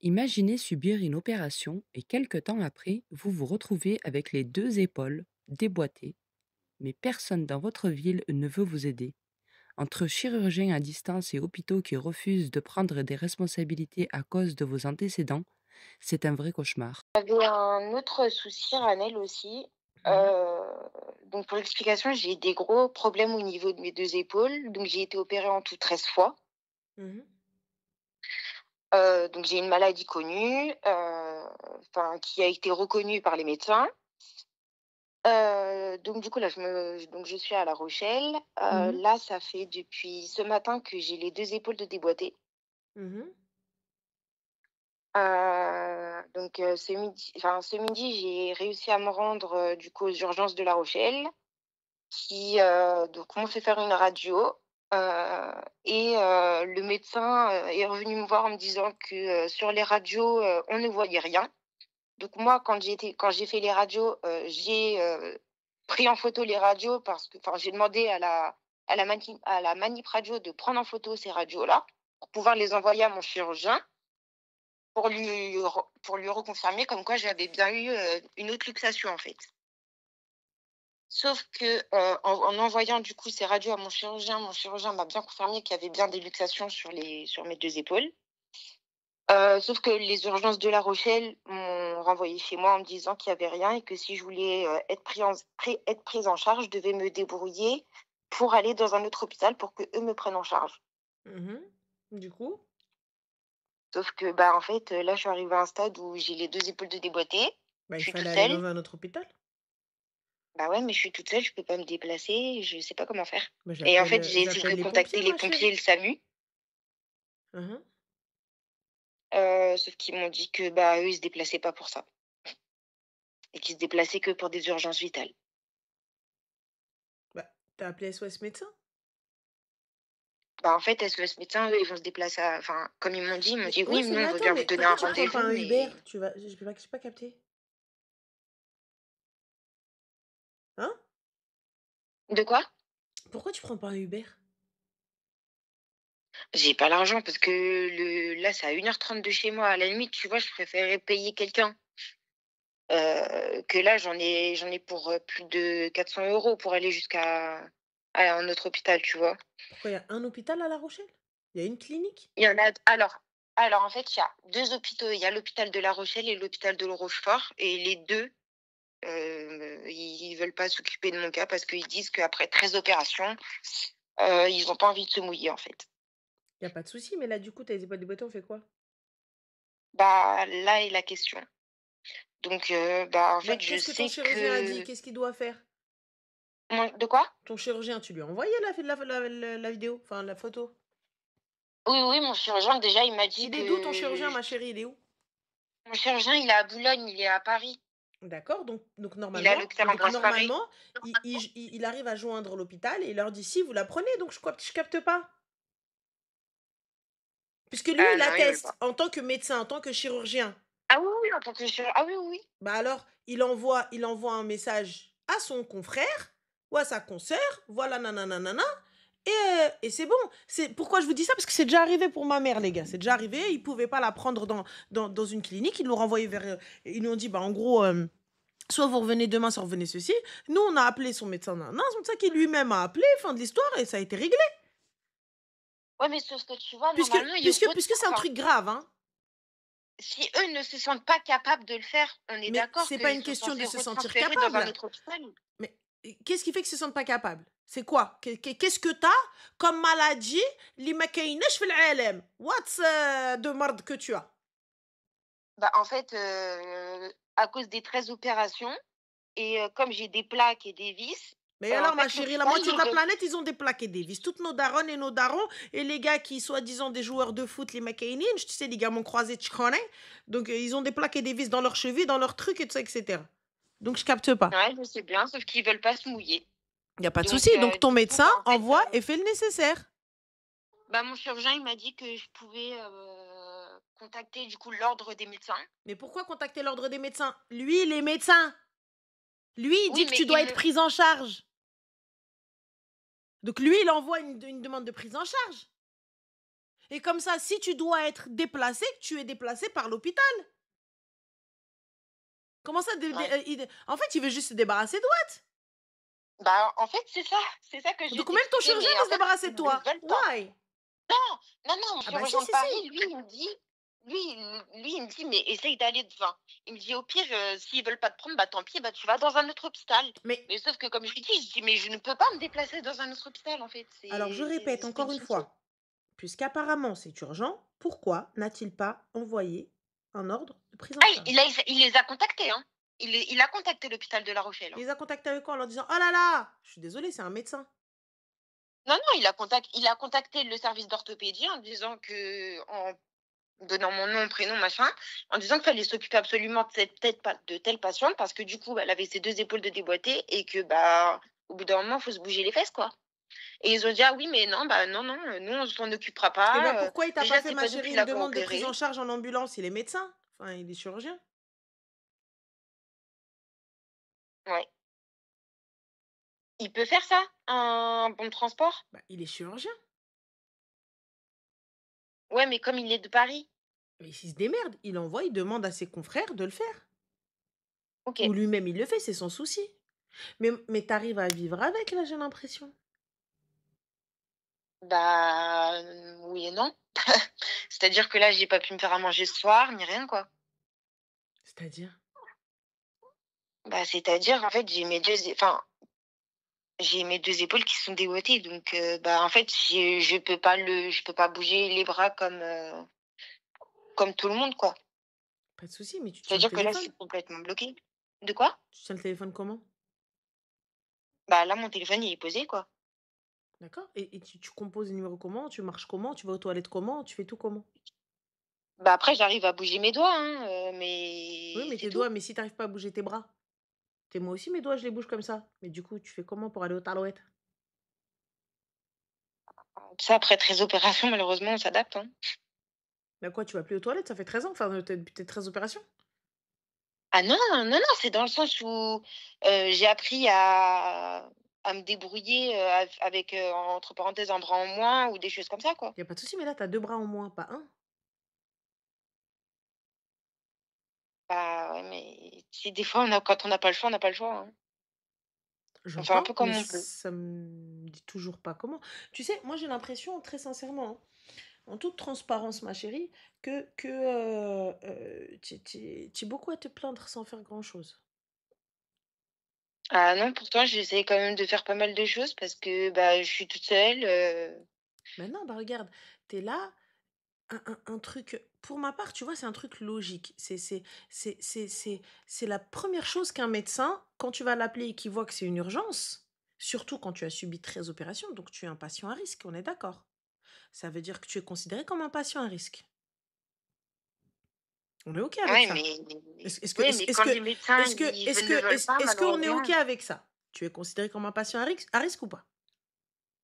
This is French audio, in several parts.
Imaginez subir une opération et quelque temps après, vous vous retrouvez avec les deux épaules déboîtées, mais personne dans votre ville ne veut vous aider. Entre chirurgiens à distance et hôpitaux qui refusent de prendre des responsabilités à cause de vos antécédents, c'est un vrai cauchemar. J'avais un autre souci, Ranel, aussi. Mhm, Donc pour l'explication, j'ai des gros problèmes au niveau de mes 2 épaules. Donc j'ai été opérée en tout 13 fois. mhm, Donc j'ai une maladie connue, enfin qui a été reconnue par les médecins. Donc du coup là, je suis à La Rochelle. mhm, Là, ça fait depuis ce matin que j'ai les 2 épaules de déboîtées. mhm, Ce midi, j'ai réussi à me rendre, du coup aux urgences de La Rochelle. Qui, donc m'ont fait faire une radio, le médecin, est revenu me voir en me disant que, sur les radios, on ne voyait rien. Donc moi, quand j'ai fait les radios, j'ai, pris en photo les radios parce que j'ai demandé à la manip radio de prendre en photo ces radios-là, pour pouvoir les envoyer à mon chirurgien pour lui reconfirmer comme quoi j'avais bien eu, une autre luxation, en fait. Sauf que, en envoyant du coup ces radios à mon chirurgien m'a bien confirmé qu'il y avait bien des luxations sur mes 2 épaules. Sauf que les urgences de La Rochelle m'ont renvoyée chez moi en me disant qu'il y avait rien et que si je voulais, être prise en charge, je devais me débrouiller pour aller dans un autre hôpital pour qu'eux me prennent en charge. mhm. Du coup, Sauf que, bah, en fait, là, je suis arrivée à un stade où j'ai les 2 épaules de déboîtées, bah, je il suis toute fallait aller seule. dans un autre hôpital. Bah, ouais, mais je suis toute seule, je peux pas me déplacer, je sais pas comment faire. Bah, Et en fait, j'ai essayé j'appelle de les pompiers, contacter les ma pompiers chérie. et le SAMU. Mhm. Sauf qu'ils m'ont dit que, bah, eux, ils se déplaçaient pas pour ça et qu'ils se déplaçaient que pour des urgences vitales. Bah, t'as appelé SOS médecin. Bah, en fait, SOS Médecins, eux, ils vont se déplacer comme ils m'ont Mais dit: ouais, «Oui, nous, mais on veut attends, bien vous mais donner pourquoi un tu prends pas rendez-vous, un Uber? mais» Tu vas, j'ai pas capté. Hein? de quoi? Pourquoi tu prends pas un Uber? J'ai pas l'argent parce que là, c'est à 1h30 de chez moi. À la limite, tu vois, je préférerais payer quelqu'un, que là, j'en ai pour, plus de 400 € pour aller à un autre hôpital, tu vois? Pourquoi il y a un hôpital à La Rochelle? Il y a une clinique? Il y en a en fait, il y a 2 hôpitaux. Il y a l'hôpital de La Rochelle et l'hôpital de Rochefort et les 2, ils veulent pas s'occuper de mon cas parce qu'ils disent qu'après 13 opérations, ils ont pas envie de se mouiller, en fait. Il y a pas de souci, mais là, du coup, tu as les épaules déboîtées, on fait quoi? Bah, là est la question. Donc bah, en Bah, fait, je qu'est-ce que ton sais chirurgien a dit? que Qu'est-ce qu'il doit faire? de quoi? Ton chirurgien, tu lui as envoyé la vidéo, enfin la photo? Oui, oui, mon chirurgien, déjà, il m'a dit Il est d'où ton que chirurgien, ma chérie? Il est où? mon chirurgien, il est à Boulogne, il est à Paris. D'accord, Il est à l'hôpital donc Ambroise Paré. normalement, il arrive à joindre l'hôpital et il leur dit: «Si, vous la prenez», donc je capte pas. Puisque lui, Ah il non, ils veulent atteste pas. en tant que médecin, en tant que chirurgien. Ah oui, oui, en tant que ah oui, oui, oui. Bah alors, il envoie un message à son confrère ou à sa consoeur, voilà nanana nana et c'est bon. C'est pourquoi je vous dis ça, parce que c'est déjà arrivé pour ma mère, les gars. C'est déjà arrivé, ils pouvaient pas la prendre dans une clinique, ils l'ont renvoyée vers, ils lui ont dit: «Bah, en gros, soit vous revenez demain, soit revenez ceci». Nous, on a appelé son médecin nanana, son médecin qui lui-même a appelé, fin de l'histoire et ça a été réglé. Ouais, mais sauf que tu vois, Puisque normalement, ils puisque c'est un truc grave, hein. si eux ne se sentent pas capables de le faire, on est Mais d'accord c'est pas qu'ils une sont question de censés se sentir retransférer dans un capable. autre hôpital. Mais qu'est-ce qui fait qu'ils se sentent pas capables? C'est quoi? Qu'est-ce que tu as comme maladie اللي ما كايناش في العالم? What's de marde que tu as? Bah, en fait, à cause des 13 opérations et comme j'ai des plaques et des vis, Mais en alors, ma fait, chérie, la l'hôpital, moitié de il la re planète, ils ont des plaques et des vis. Toutes nos darons et nos darons, et les gars qui, soi-disant, des joueurs de foot, les Makaïnines, tu sais, les gamins croisés, tu connais. Donc, ils ont des plaques et des vis dans leurs chevilles, dans leurs trucs, et tout ça, etc. Donc, je capte pas. ouais, je sais bien, sauf qu'ils veulent pas se mouiller. Il n'y a pas de souci. Donc Donc, ton du coup, médecin bah, en fait, envoie et fait le nécessaire. bah, mon chirurgien, il m'a dit que je pouvais, contacter, du coup, l'ordre des médecins. Mais pourquoi contacter l'ordre des médecins? Lui, il est médecin. Lui, il Oui, dit que mais tu dois être prise en charge. Donc lui, il envoie une demande de prise en charge. Et comme ça, si tu dois être déplacé, tu es déplacé par l'hôpital. Comment ça Ouais. En fait, il veut juste se débarrasser de toi. Bah, en fait, c'est ça que je vais Donc même ton t'expliquer, chirurgien mais veut en se fait, débarrasser ils de ne toi. veulent pas. Why? Non, non, non, mon Ah bah si, chirurgien de si, si. Paris, lui, il me dit: «Mais essaye d'aller enfin, il me dit: «Au pire, s'ils veulent pas te prendre, bah, tant pis, bah, tu vas dans un autre hôpital». Mais Mais sauf que comme je lui dis, je dis: «Mais je ne peux pas me déplacer dans un autre hôpital, en fait, alors je c'est répète encore une difficile». fois, puisqu'apparemment c'est urgent, pourquoi n'a-t-il pas envoyé un ordre de prise en Ah, charge? il les a contactés, hein. Il a contacté l'hôpital de La Rochelle, Il hein. les a contactés avec quoi? En leur disant: «Oh là là, je suis désolée, c'est un médecin». Non, non, il a contacté le service d'orthopédie en disant que en donnant mon nom, prénom, machin, en disant qu'il fallait s'occuper absolument de cette telle pa de telle patiente parce que du coup, bah, elle avait ses 2 épaules de déboîtées et que, bah, au bout d'un moment, il faut se bouger les fesses, quoi. Et ils ont dit: «Ah oui, mais non, bah, non, non, nous, on s'en occupera Eh ben pas, pourquoi il t'a pas déjà, fait, c'est ma pas nous chérie, qui une l'avons demande de prise en opérée». charge en ambulance? Il est médecin, enfin il est chirurgien. Ouais. Il peut faire ça, un bon de transport? Bah, il est chirurgien. Ouais, mais comme il est de Paris. Mais il se démerde, il envoie, il demande à ses confrères de le faire. Ou OK. lui-même il le fait, c'est son souci. Mais tu arrives à vivre avec là, j'ai l'impression. Bah, oui et non. C'est-à-dire que là, j'ai pas pu me faire à manger ce soir, ni rien, quoi. C'est-à-dire? Bah, c'est-à-dire, en fait, j'ai mes 2 épaules qui sont déboîtées donc bah, en fait, je peux pas bouger les bras comme tout le monde, quoi. Pas de souci, mais tu tiens le C'est-à-dire que là, je téléphone. suis complètement bloquée. De quoi? Tu tiens le téléphone comment? Bah, là, mon téléphone, il est posé, quoi. D'accord? Et tu composes les numéros comment? Tu marches comment? Tu vas aux toilettes comment? Tu fais tout comment? Bah, après, j'arrive à bouger mes doigts, hein, Oui, mais mais c'est tes tout. doigts, mais si tu arrives pas à bouger tes bras? Moi aussi mes doigts, je les bouge comme ça. Mais du coup, tu fais comment pour aller aux toilettes? Ça, après 13 opérations, malheureusement, on s'adapte, hein. Bah quoi, tu vas plus aux toilettes? Ça fait 13 ans, enfin, depuis tes 13 opérations? Ah non, non, non, c'est dans le sens où, j'ai appris à me débrouiller, avec, entre parenthèses, un bras en moins ou des choses comme ça, quoi. Y a pas de souci, mais là, tu as 2 bras en moins, pas un. Bah, ouais, mais si des fois, quand on n'a pas le choix, on n'a pas le choix, hein. On fait un J'entends, peu mais comme on peut. ça me dit toujours pas comment. Tu sais, moi, j'ai l'impression, très sincèrement, hein, en toute transparence, ma chérie, tu es beaucoup à te plaindre sans faire grand-chose. Ah non, pourtant, j'essaie quand même de faire pas mal de choses parce que, bah, je suis toute seule, Maintenant, bah, regarde, tu es là, un truc pour ma part, tu vois, c'est un truc logique. C'est la première chose qu'un médecin, quand tu vas l'appeler et qu'il voit que c'est une urgence, surtout quand tu as subi 13 opérations, donc tu es un patient à risque, on est d'accord? Ça veut dire que tu es considéré comme un patient à risque. On est OK avec ouais, ça? mais oui, mais Est-ce quand que les médecins, ne veulent pas, est-ce qu'on est malheureusement. OK avec ça? Tu es considéré comme un patient à risque ou pas?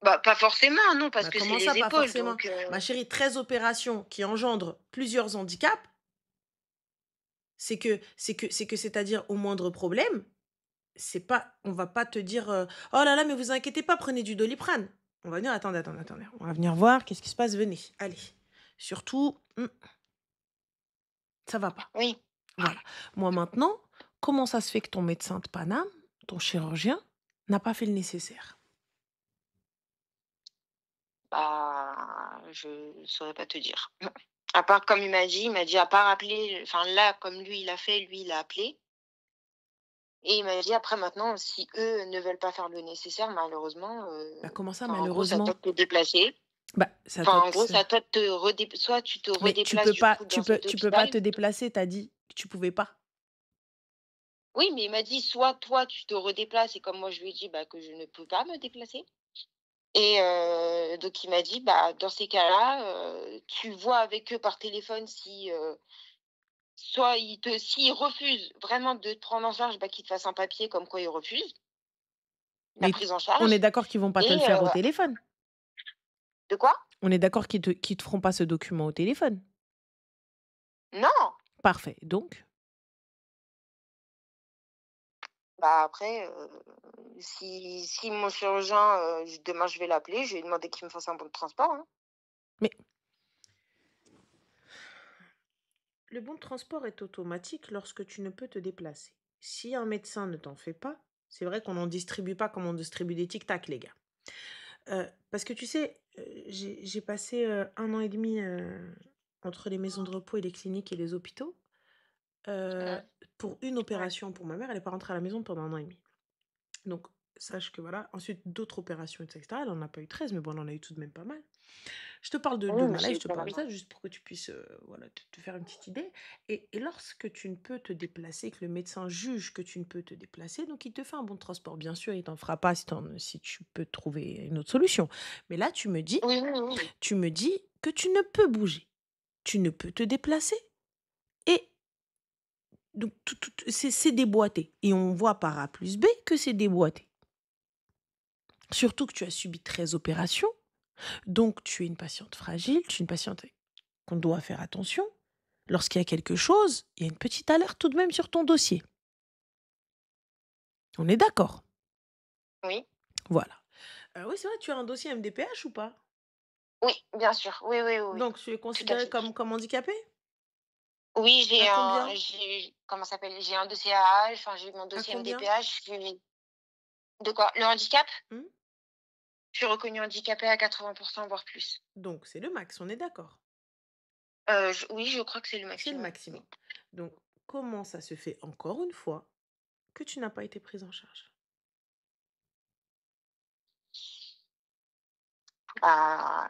Bah, pas forcément, non, parce Bah, que c'est comment ça, les pas épaules, forcément? donc Ma chérie, 13 opérations qui engendrent plusieurs handicaps, c'est-à-dire au moindre problème, c'est pas on va pas te dire, «Oh là là, mais vous inquiétez pas, prenez du Doliprane». On va venir: «Attendez, on va venir voir, qu'est-ce qui se passe? Venez, allez». Surtout, ça va pas. oui. Voilà. Moi maintenant, comment ça se fait que ton médecin de Paname, ton chirurgien, n'a pas fait le nécessaire? Bah, je saurais pas te dire. À part comme il m'a dit: «À part appeler», enfin là, comme lui il a fait, lui il a appelé et il m'a dit: «Après maintenant, si eux ne veulent pas faire le nécessaire, malheureusement, Bah, comment ça enfin en gros, c'est à malheureusement? toi de te déplacer». Bah, ça Enfin doit en gros, être c'est à toi de te redép soit tu te mais tu redéplaces peux du pas coup dans cet tu peux pas hôpital. te déplacer, tu as dit que tu pouvais pas. Oui, mais il m'a dit: «Soit toi tu te redéplaces» et comme moi je lui ai dit, bah, que je ne peux pas me déplacer et donc il m'a dit: «Bah, dans ces cas-là, tu vois avec eux par téléphone si, soit s'ils refusent vraiment de te prendre en charge, bah, qu'ils te fassent un papier comme quoi ils refusent la Mais t prise en on est charge d'accord qu'ils vont pas te et le faire au téléphone? de quoi? On est d'accord qu'ils te feront pas ce document au téléphone? Non! Parfait, donc? Bah, après, si mon chirurgien, demain je vais l'appeler, je vais lui demander qu'il me fasse un bon de transport, hein. Mais Le bon de transport est automatique lorsque tu ne peux te déplacer. Si un médecin ne t'en fait pas, c'est vrai qu'on n'en distribue pas comme on distribue des tic-tac, les gars. Parce que tu sais, j'ai passé 1 an et demi entre les maisons de repos et les cliniques et les hôpitaux. Mmh. Pour une Ouais. opération pour ma mère, elle n'est pas rentrée à la maison pendant 1 an et demi. Donc, sache que voilà. Ensuite, d'autres opérations, etc. Elle n'en a pas eu 13, mais bon, elle en a eu tout de même pas mal. Je te parle Oui, de mais maladies, c'est je te pas parle de normal. ça juste pour que tu puisses voilà, te faire une petite idée. Et lorsque tu ne peux te déplacer, que le médecin juge que tu ne peux te déplacer, donc il te fait un bon de transport. Bien sûr, il t'en fera pas si tu peux trouver une autre solution. Mais là, Oui, oui, oui. tu me dis que tu ne peux bouger, tu ne peux te déplacer. Et donc, c'est déboîté. Et on voit par A plus B que c'est déboîté. Surtout que tu as subi 13 opérations. Donc, tu es une patiente fragile, tu es une patiente qu'on doit faire attention. Lorsqu'il y a quelque chose, il y a une petite alerte tout de même sur ton dossier. On est d'accord? Oui, Voilà. Oui, c'est vrai, tu as un dossier MDPH ou pas? oui, bien sûr. Oui, oui, oui, oui. Donc, tu es Tout à considéré fait. comme handicapé? Oui, À combien? comment ça s'appelle? J'ai un dossier AH, enfin, j'ai mon À dossier combien? MDPH. De quoi? Le handicap? Hmm. Je suis reconnue handicapée à 80 voire plus. Donc, c'est le max, on est d'accord. Oui, je crois que c'est le C'est le maximum. maximum. Oui. Donc, comment ça se fait encore une fois que tu n'as pas été prise en charge? Bah,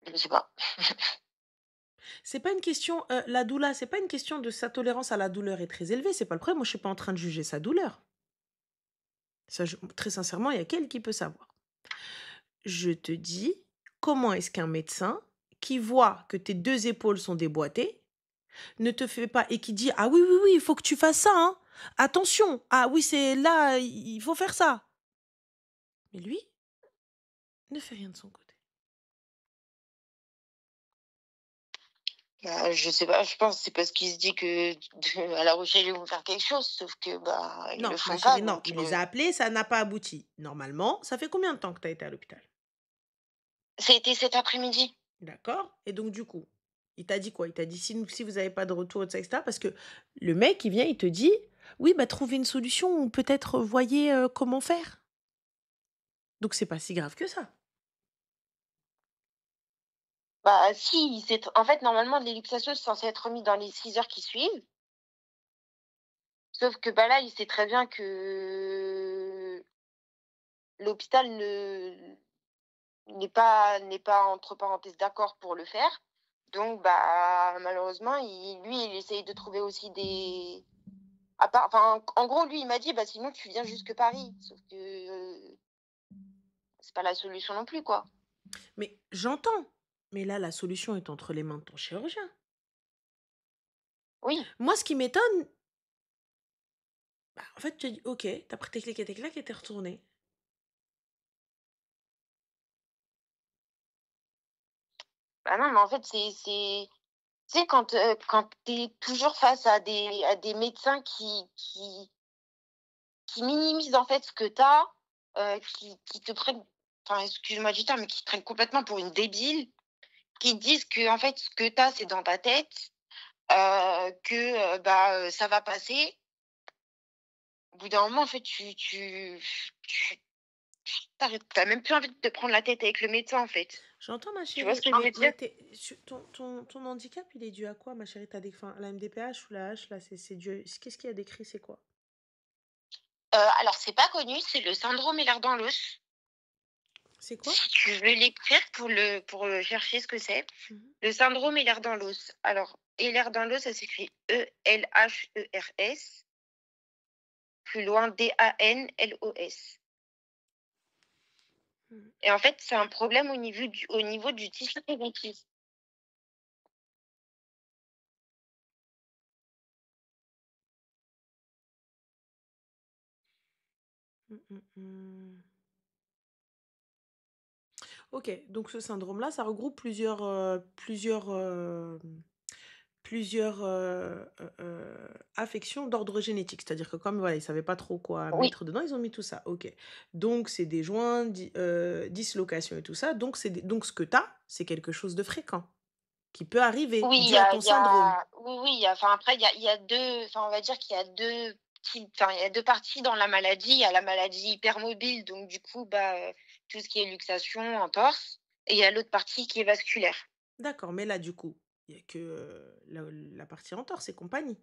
je sais pas. C'est pas une question, la doula, c'est pas une question de sa tolérance à la douleur est très élevée, c'est pas le problème. Moi, je suis pas en train de juger sa douleur. Ça, très sincèrement, il y a qu'elle qui peut savoir. Je te dis, comment est-ce qu'un médecin qui voit que tes 2 épaules sont déboîtées ne te fait pas et qui dit ah oui oui oui il faut que tu fasses ça hein. Attention ah oui c'est là il faut faire ça, mais lui ne fait rien de son côté. Bah, je sais pas, je pense que c'est parce qu'il se dit que à La Rochelle, ils vont faire quelque chose, sauf que, bah, ils Non le ma font pas, chérie, non, donc il les a appelés, ça n'a pas abouti. Normalement, ça fait combien de temps que tu as été à l'hôpital? ça a été cet après-midi. D'accord. Et donc, du coup, il t'a dit quoi? Il t'a dit si vous n'avez pas de retour, etc. Parce que le mec, il vient, il te dit oui, bah, trouvez une solution ou peut-être voyez comment faire. Donc, c'est pas si grave que ça. Bah, si, c'est en fait, normalement, les luxations, c'est censé être remis dans les 6 heures qui suivent, sauf que, bah, là, il sait très bien que l'hôpital ne n'est pas, entre parenthèses, d'accord pour le faire. Donc, bah, malheureusement, il essaye de trouver aussi des à part enfin, en gros, lui, il m'a dit: «Bah, sinon tu viens jusque Paris». Sauf que, c'est pas la solution non plus, quoi. Mais j'entends. Mais là, la solution est entre les mains de ton chirurgien. Oui, Moi, ce qui m'étonne, bah, en fait, tu te dis ok, t'as pris tes clics et tes claques et t'es retourné. bah, non, mais en fait, tu sais, quand tu es toujours face à des médecins qui minimisent, en fait, ce que tu as, qui te prennent, enfin, excuse-moi du terme, mais qui te prennent complètement pour une débile, qui disent que en fait, ce que tu as, c'est dans ta tête, que, bah, ça va passer. Au bout d'un moment, en fait, tu tu même plus envie de te prendre la tête avec le médecin, en fait. J'entends, ma Tu vois chérie, ce que je veux dire? mais ton handicap, il est dû à quoi, ma chérie? T'as des, enfin, la MDPH ou la H, là, c'est dû. Qu'est-ce qu'il y a décrit, c'est quoi? Alors c'est pas connu, c'est le syndrome Ehlers-Danlos. C'est quoi? Si tu veux l'écrire pour chercher ce que c'est. Mhm. Le syndrome Ehlers-Danlos. Alors, Ehlers-Danlos, ça s'écrit Elhers, plus loin Danlos. Mhm. Et en fait, c'est un problème au niveau du tissu connectif. Mhm. Ok, donc ce syndrome-là, ça regroupe plusieurs affections d'ordre génétique. C'est-à-dire que comme voilà, ils ne savaient pas trop quoi Oui, mettre dedans, ils ont mis tout ça. Ok. Donc c'est des joints, dislocations et tout ça. Donc, donc ce que tu as, c'est quelque chose de fréquent qui peut arriver oui, dû à ton syndrome. Oui, oui, enfin, après, il y a 2, enfin, on va dire qu'il y a 2 types, enfin, il y a 2 parties dans la maladie. Il y a la maladie hypermobile, donc du coup, bah, tout ce qui est luxation, entorse, et il y a l'autre partie qui est vasculaire. D'accord, mais là, du coup, il y a que, la partie entorse et compagnie.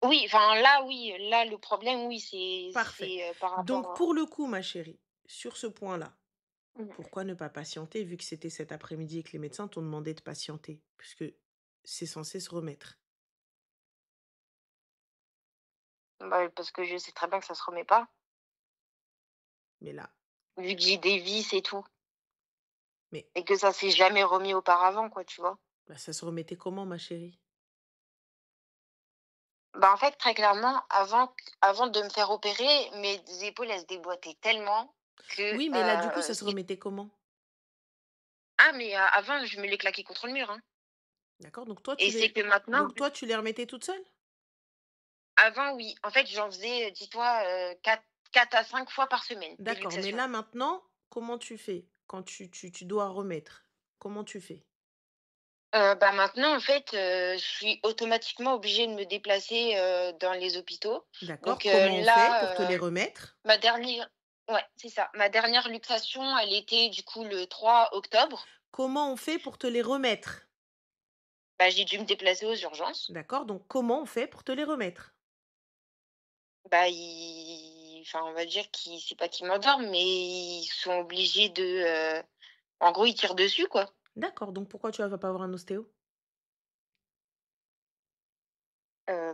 Oui, enfin, là, oui, là, le problème, oui, Parfait. par rapport Donc à pour le coup, ma chérie, sur ce point-là, mmh. pourquoi ne pas patienter vu que c'était cet après-midi et que les médecins t'ont demandé de patienter? Puisque c'est censé se remettre. Bah, parce que je sais très bien que ça se remet pas, Mais là, vu que j'ai des vis et tout, mais et que ça s'est jamais remis auparavant, quoi, tu vois? bah, ça se remettait comment, ma chérie? Bah, en fait, très clairement, avant de me faire opérer, mes épaules, elles se déboîtaient tellement que, Oui, mais là, du coup, ça se remettait comment? ah mais avant, je me les claquais contre le mur, hein, D'accord, donc toi, et tu c'est les que maintenant tu les remettais toute seule? avant oui, en fait, j'en faisais, dis-toi, 4 à 5 fois par semaine, des D'accord, mais luxations. là, maintenant, comment tu fais? Quand tu dois remettre, comment tu fais? Bah, maintenant, en fait, je suis automatiquement obligée de me déplacer, dans les hôpitaux. Donc D'accord, comment on fait pour te là, les remettre? ma dernière ouais, c'est ça. Ma dernière luxation, elle était du coup le 3 octobre. Comment on fait pour te les remettre? Bah, j'ai dû me déplacer aux urgences. D'accord, donc comment on fait pour te les remettre? Bah, ils enfin, on va dire qu'ils c'est pas qu'ils m'endorment, mais ils sont obligés de, en gros, ils tirent dessus, quoi. D'accord, donc pourquoi tu vas pas voir un ostéo?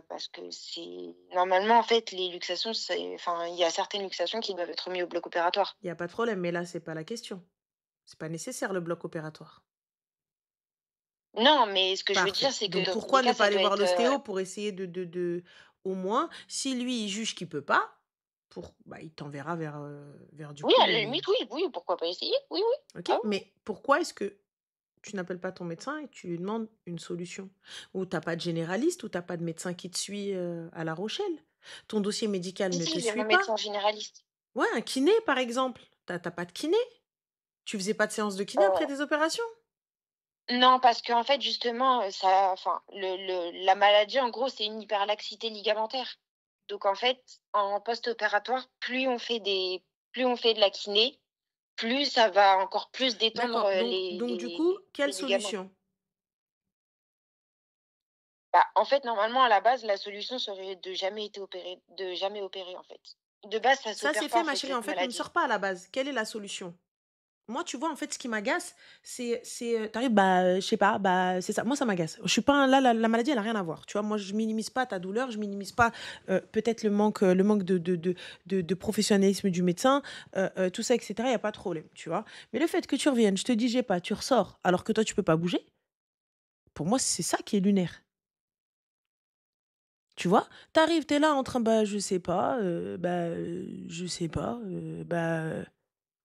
Parce que c'est normalement, en fait, les luxations, c'est enfin, il y a certaines luxations qui doivent être mis au bloc opératoire. Il y a pas de problème, mais là, c'est pas la question. C'est pas nécessaire le bloc opératoire. Non, mais ce que je veux dire, Parfait. c'est que Donc dans tous les pourquoi ne cas, pas ça aller doit voir être, l'ostéo pour essayer de au moins, si lui, il juge qu'il peut pas, pour bah, il t'enverra vers du oui, coup à la les limite, oui, oui, pourquoi pas essayer? Oui, oui. OK, Ah oui. mais pourquoi est-ce que tu n'appelles pas ton médecin et tu lui demandes une solution? Ou t'as pas de généraliste ou t'as pas de médecin qui te suit, à La Rochelle? Ton dossier médical Si, ne te si, j'ai suit mon pas? médecin généraliste. Ouais, un kiné, par exemple. T'as pas de kiné? Tu faisais pas de séance de kiné après Heu, tes opérations? non, parce qu'en fait, justement, ça enfin, la maladie, en gros, c'est une hyperlaxité ligamentaire. Donc en fait, en post-opératoire, plus on fait de la kiné, plus ça va encore plus détendre, D'accord, donc du coup, quelle les ligaments. solution? Bah, en fait, normalement, à la base, la solution serait de jamais opérer, en fait. De base, ça Ça, c'est s'opère pas, fait, en ma fait, chérie. En cette fait, ne me maladie. sors pas à la base. Quelle est la solution? Moi, tu vois, en fait, ce qui m'agace, tu bah, je sais pas, bah, c'est ça. Moi, ça m'agace. Je suis pas un là, la maladie, elle a rien à voir. Tu vois? Moi, je minimise pas ta douleur, je minimise pas, peut-être le manque de professionnalisme du médecin, tout ça et cetera, il y a pas de problème, tu vois? Mais le fait que tu reviennes, je te dis: «J'ai pas», tu ressors, alors que toi, tu peux pas bouger, pour moi, c'est ça qui est lunaire. Tu vois? Tu arrives, tu es là en train: «Bah, je sais pas, je sais pas,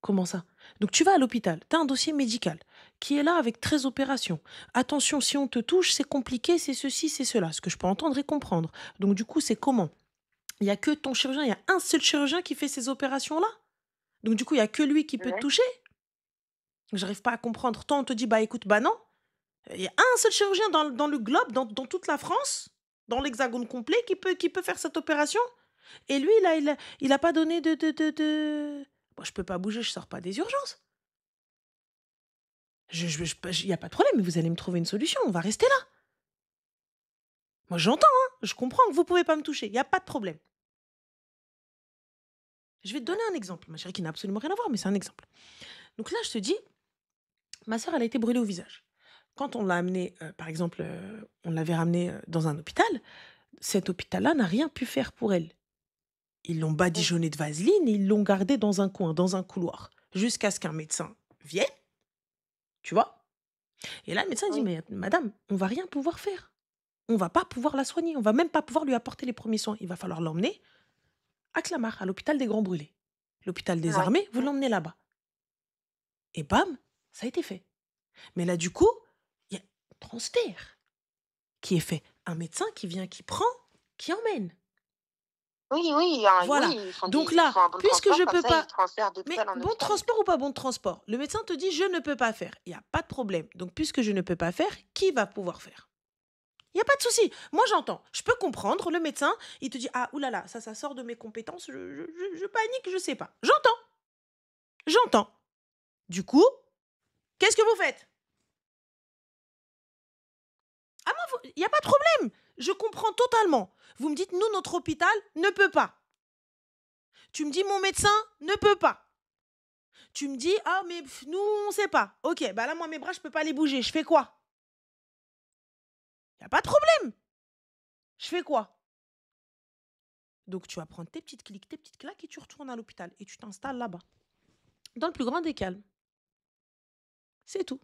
comment ça? Donc tu vas à l'hôpital, tu as un dossier médical qui est là avec 13 opérations. Attention, si on te touche, c'est compliqué, c'est ceci, c'est cela, ce que je peux entendre et comprendre. Donc du coup, c'est comment? Il y a que ton chirurgien, il y a un seul chirurgien qui fait ces opérations-là? Donc du coup, il y a que lui qui peut te Ouais. toucher? J'arrive pas à comprendre. Toi, on te dit: «Bah, écoute, bah, non». Il y a un seul chirurgien dans le globe, dans toute la France, dans l'hexagone complet qui peut faire cette opération et lui, là, il a pas donné de «Moi, je peux pas bouger, je sors pas des urgences». Il y a pas de problème, mais vous allez me trouver une solution, on va rester là. Moi, j'entends, hein, je comprends que vous pouvez pas me toucher, il y a pas de problème. Je vais te donner un exemple, ma chérie, qui n'a absolument rien à voir, mais c'est un exemple. Donc là, je te dis, ma sœur, elle a été brûlée au visage. Quand on l'a amenée, par exemple, on l'avait ramenée, dans un hôpital, cet hôpital-là n'a rien pu faire pour elle. Ils l'ont Mmh. badigeonnée de vaseline et ils l'ont gardée dans un coin, dans un couloir, jusqu'à ce qu'un médecin vienne, tu vois? Et là, le médecin dit: Oui. «Mais madame, on va rien pouvoir faire. On va pas pouvoir la soigner, on va même pas pouvoir lui apporter les premiers soins. Il va falloir l'emmener à Clamart, à l'hôpital des Grands Brûlés. L'hôpital des Ouais. Armées, vous Mmh. l'emmenez là-bas». Et bam, ça a été fait. Mais là, du coup, il y a un transfert qui est fait. Un médecin qui vient, qui prend, qui emmène. Oui, oui, hein, Voilà. oui, Donc il là, faut un bon puisque je transport, comme peux ça, ils pas. transfèrent Mais d'hôpital en bon hôpital. transport ou pas bon transport, le médecin te dit: «Je ne peux pas faire». Il y a pas de problème. Donc puisque je ne peux pas faire, qui va pouvoir faire? Il n'y a pas de souci. Moi, j'entends. Je peux comprendre. Le médecin, il te dit, ah, oulala, ça sort de mes compétences. Je panique, je sais pas. J'entends. J'entends. Du coup, qu'est-ce que vous faites? Ah, moi, il n'y a pas de problème. Je comprends totalement. Vous me dites, nous, notre hôpital ne peut pas. Tu me dis, mon médecin ne peut pas. Tu me dis, ah, mais nous, on ne sait pas. Ok, bah là, moi, mes bras, je ne peux pas les bouger. Je fais quoi? Il n'y a pas de problème. Je fais quoi? Donc, tu vas prendre tes petites clics, tes petites claques et tu retournes à l'hôpital. Et tu t'installes là-bas. Dans le plus grand des calmes. C'est tout.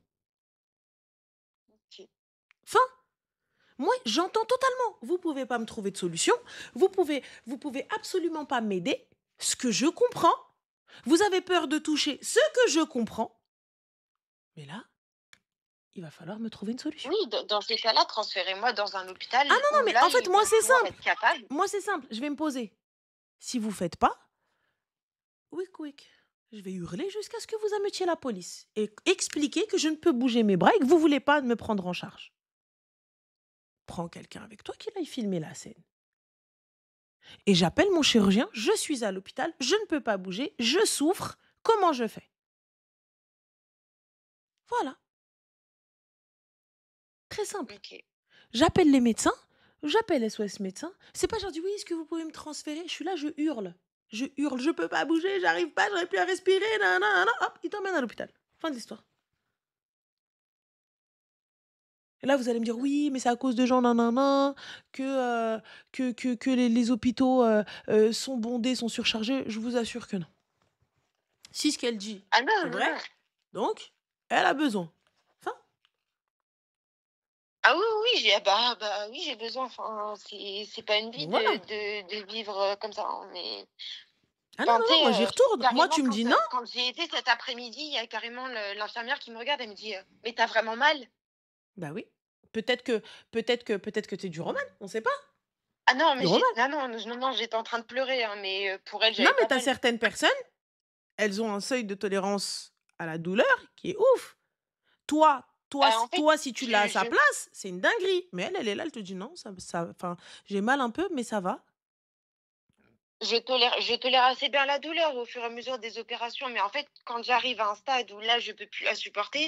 Ok. Fin. Moi, j'entends totalement. Vous pouvez pas me trouver de solution. Vous pouvez absolument pas m'aider. Ce que je comprends. Vous avez peur de toucher ce que je comprends. Mais là, il va falloir me trouver une solution. Oui, dans ces cas-là, transférez-moi dans un hôpital Ah non, où mais là, en fait, ils moi, vont c'est pouvoir simple. être capables. Moi, c'est simple. Je vais me poser. Si vous faites pas, quick. Je vais hurler jusqu'à ce que vous ametiez la police et expliquer que je ne peux bouger mes bras et que vous voulez pas me prendre en charge. Prends quelqu'un avec toi qui aille filmer la scène. Et j'appelle mon chirurgien, je suis à l'hôpital, je ne peux pas bouger, je souffre, comment je fais? Voilà, très simple. Ok. J'appelle les médecins, j'appelle SOS médecins. C'est pas genre dis oui, est-ce que vous pouvez me transférer? Je suis là, je hurle, je peux pas bouger, j'arrive pas, j'arrive plus à respirer, nanana, hop, ils t'emmènent à l'hôpital. Fin de l'histoire. Et là, vous allez me dire oui, mais c'est à cause de gens nanana, que les hôpitaux sont bondés, sont surchargés. Je vous assure que non. Si ce qu'elle dit Ah non, est non, vrai, non. donc elle a besoin. Enfin, Ah oui, oui, oui, j'ai besoin. Enfin, c'est pas une vie donc voilà. de vivre comme ça, hein, mais Ah non, enfin, non, tu non, moi j'y sais, retourne. Moi, carrément, tu me dis non. quand j'y étais cet après-midi, il y a carrément l'infirmière qui me regarde, elle me dit, mais t'as vraiment mal? Bah oui. Peut-être que t'es du roman, on sait pas. Ah non, Du mais roman. non, j'étais en train de pleurer, hein, mais pour elle, Non, j'avais mais pas t'as mal. certaines personnes, elles ont un seuil de tolérance à la douleur qui est ouf. Toi, En fait, si tu l'as à je, sa je, place, c'est une dinguerie. Mais elle est là, elle te dit non, enfin, j'ai mal un peu, mais ça va. je tolère assez bien la douleur au fur et à mesure des opérations, mais en fait, quand j'arrive à un stade où là, je peux plus la supporter,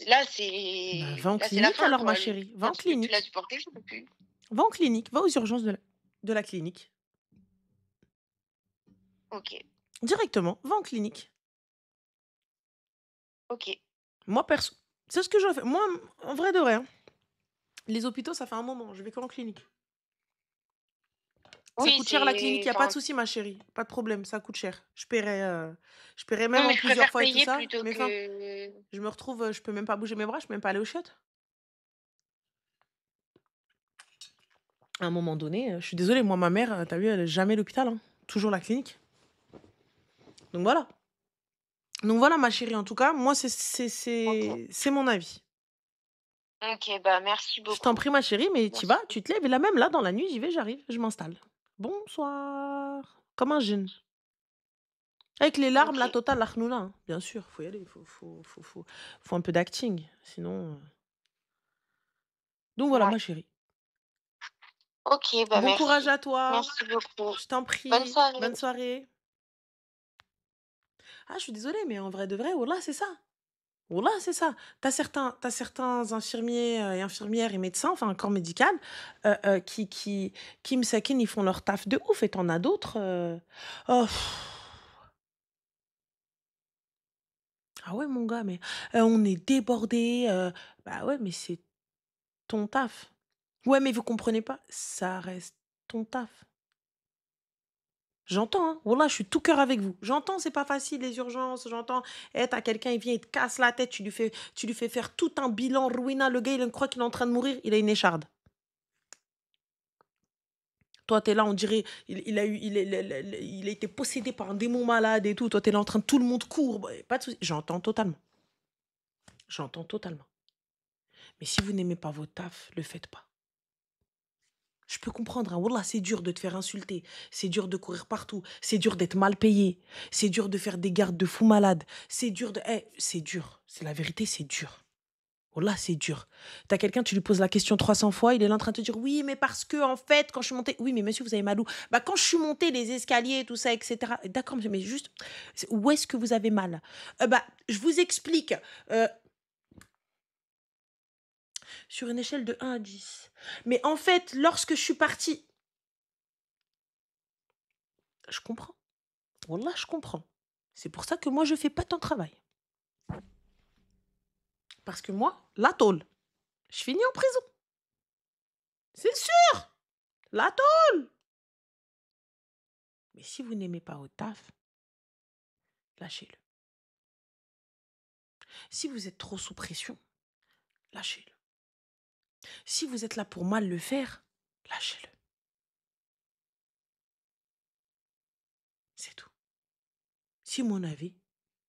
Bah, va en là, c'est la clinique fin, alors, ma quoi. chérie. Va Là, en je peux plus la clinique. supporter, je peux plus. Va en clinique. Va aux urgences de la clinique. Ok, Directement, va en clinique. ok. Moi, perso, c'est ce que je fais. Moi, en vrai de vrai, hein, les hôpitaux, ça fait un moment. Je vais qu'en clinique. Ça Oui, coûte cher la clinique, il n'y a pas de enfin, souci, ma chérie. Pas de problème, ça coûte cher. Je paierai non, même mais en je plusieurs préfère fois et tout payer ça. plutôt Mais enfin, que. je me retrouve, je peux même pas bouger mes bras, je peux même pas aller aux chiottes. À un moment donné, je suis désolée, moi, ma mère, t'as vu, elle est jamais à l'hôpital, hein. Toujours la clinique. Donc voilà. Donc voilà, ma chérie, en tout cas, moi, Ok, c'est mon avis. ok, bah merci Je t'en beaucoup. prie, ma chérie, mais tu vas, Merci. tu te lèves, et là même, là, dans la nuit, j'y vais, j'arrive, je m'installe. Bonsoir. Comme un jeune. Avec les larmes, la Ok, totale, la khnouna, hein. Bien sûr, faut y aller, faut un peu d'acting. Sinon. Donc voilà, ouais. ma chérie. Ok, bah Bon courage merci. à toi. Merci beaucoup. Je t'en Bonne prie. soirée. Bonne soirée. Ah, je suis désolée, mais en vrai de vrai, voilà, c'est ça. Voilà, c'est ça. T'as certains infirmiers et infirmières et médecins, enfin, un corps médical, qui me saquinent, ils font leur taf de ouf. Et t'en as d'autres. Oh, ah ouais, mon gars, mais on est débordé. Bah ouais, mais c'est ton taf. Ouais, mais vous comprenez pas, ça reste ton taf. J'entends, hein. Wallah, je suis tout cœur avec vous. J'entends, c'est pas facile, les urgences. J'entends, t'as quelqu'un, il vient, il te casse la tête, tu lui fais faire tout un bilan, ruina. Le gars, il croit qu'il est en train de mourir, il a une écharde. Toi, t'es là, on dirait, il a été possédé par un démon malade et tout. Toi, t'es là en train de, tout le monde court. Bah, pas de souci. J'entends totalement. J'entends totalement. Mais si vous n'aimez pas votre taf, le faites pas. Je peux comprendre, hein. Wallah, c'est dur de te faire insulter. C'est dur de courir partout. C'est dur d'être mal payé. C'est dur de faire des gardes de fous malades. C'est dur de. C'est dur. C'est la vérité, c'est dur. Oh là, c'est dur. T'as quelqu'un, tu lui poses la question 300 fois, il est là en train de te dire oui, mais parce que en fait, quand je suis montée, oui, mais monsieur, vous avez mal où? Bah, quand je suis montée les escaliers, tout ça, etc. D'accord, monsieur, mais juste, où est-ce que vous avez mal? Bah, je vous explique. euh, sur une échelle de 1 à 10. Mais en fait, lorsque je suis partie, je comprends. Wallah, je comprends. C'est pour ça que moi, je fais pas ton travail. Parce que moi, la tôle, je finis en prison. C'est sûr, la tôle. Mais si vous n'aimez pas au taf, lâchez-le. Si vous êtes trop sous pression, lâchez-le. Si vous êtes là pour mal le faire, lâchez-le. C'est tout. C'est mon avis.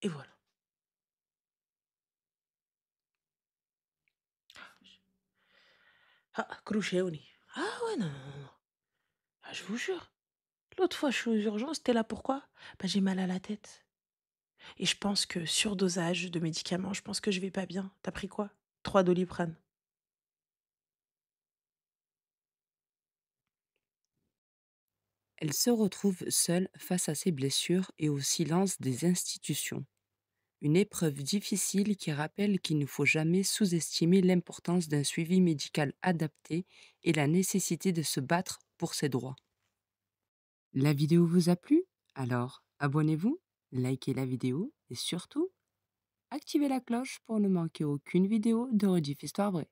Et voilà. Ah, Krouchéoni. Ah ouais, non, non, non. Ah, je vous jure. L'autre fois, je suis aux urgences, t'es là pourquoi? Bah, j'ai mal à la tête. Et je pense que surdosage de médicaments, je pense que je vais pas bien. T'as pris quoi? 3 Doliprane. Elle se retrouve seule face à ses blessures et au silence des institutions. Une épreuve difficile qui rappelle qu'il ne faut jamais sous-estimer l'importance d'un suivi médical adapté et la nécessité de se battre pour ses droits. La vidéo vous a plu? Alors, abonnez-vous, likez la vidéo et surtout, activez la cloche pour ne manquer aucune vidéo de Rediff Histoire Vraie.